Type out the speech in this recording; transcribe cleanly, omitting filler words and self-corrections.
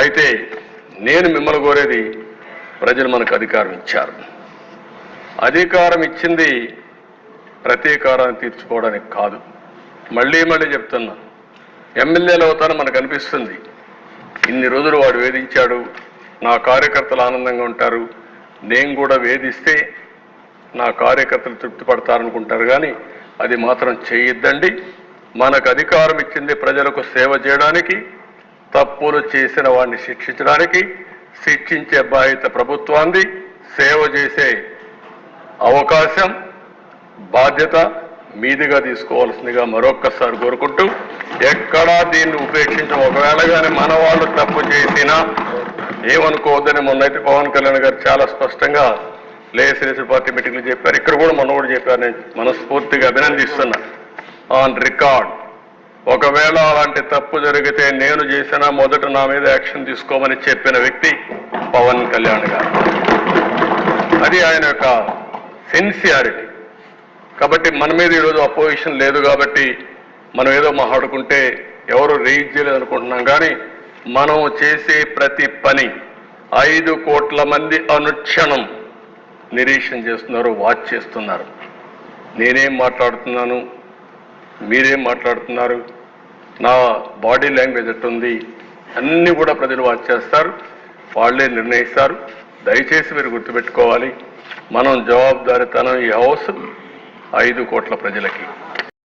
అయితే నేను మిమ్మల్ని కోరేది, ప్రజలు మనకు అధికారం ఇచ్చారు. అధికారం ఇచ్చింది ప్రతీకారాన్ని తీర్చుకోవడానికి కాదు. మళ్ళీ మళ్ళీ చెప్తున్నా, ఎమ్మెల్యేలు అవుతానని మనకు అనిపిస్తుంది. ఇన్ని రోజులు వాడు వేధించాడు, నా కార్యకర్తలు ఆనందంగా ఉంటారు, నేను కూడా వేధిస్తే నా కార్యకర్తలు తృప్తి పడతారనుకుంటారు. కానీ అది మాత్రం చేయొద్దండి. మనకు అధికారం ఇచ్చింది ప్రజలకు సేవ చేయడానికి, తప్పులు చేసిన వాడిని శిక్షించడానికి. శిక్షించే బాధ్యత ప్రభుత్వాన్ని, సేవ చేసే అవకాశం బాధ్యత మీదిగా తీసుకోవాల్సిందిగా మరొక్కసారి కోరుకుంటూ, ఎక్కడా దీన్ని ఉపేక్షించం. ఒకవేళ కానీ మన వాళ్ళు తప్పు చేసినా ఏమనుకోవద్దని మొన్నైతే పవన్ కళ్యాణ్ గారు చాలా స్పష్టంగా లేఎస్ఎల్ఎస్ పార్టీ మీటింగ్లు చెప్పారు. ఇక్కడ కూడా మొన్న కూడా చెప్పారు. నేను మనస్ఫూర్తిగా అభినందిస్తున్నా. ఆన్ రికార్డ్, ఒకవేళ అలాంటి తప్పు జరిగితే నేను చేసినా మొదట నా మీద యాక్షన్ తీసుకోమని చెప్పిన వ్యక్తి పవన్ కళ్యాణ్ గారు. అది ఆయన యొక్క సిన్సియారిటీ. కాబట్టి మన మీద ఈరోజు అపోజిషన్ లేదు కాబట్టి మనం ఏదో మాట్లాడుకుంటే ఎవరు రేజ్ చేయలేదు అనుకుంటున్నాం. కానీ మనం చేసే ప్రతి పని 5 కోట్ల మంది అనుక్షణం నిరీక్షణ చేస్తున్నారు, వాచ్ చేస్తున్నారు. నేనేం మాట్లాడుతున్నాను, మీరేం మాట్లాడుతున్నారు, నా బాడీ లాంగ్వేజ్ ఎట్టుంది, అన్నీ కూడా ప్రజలు వాచ్ చేస్తారు, వాళ్ళే నిర్ణయిస్తారు. దయచేసి మీరు గుర్తుపెట్టుకోవాలి, మనం జవాబుదారీతనం ఈ హౌస్ 5 కోట్ల ప్రజలకి.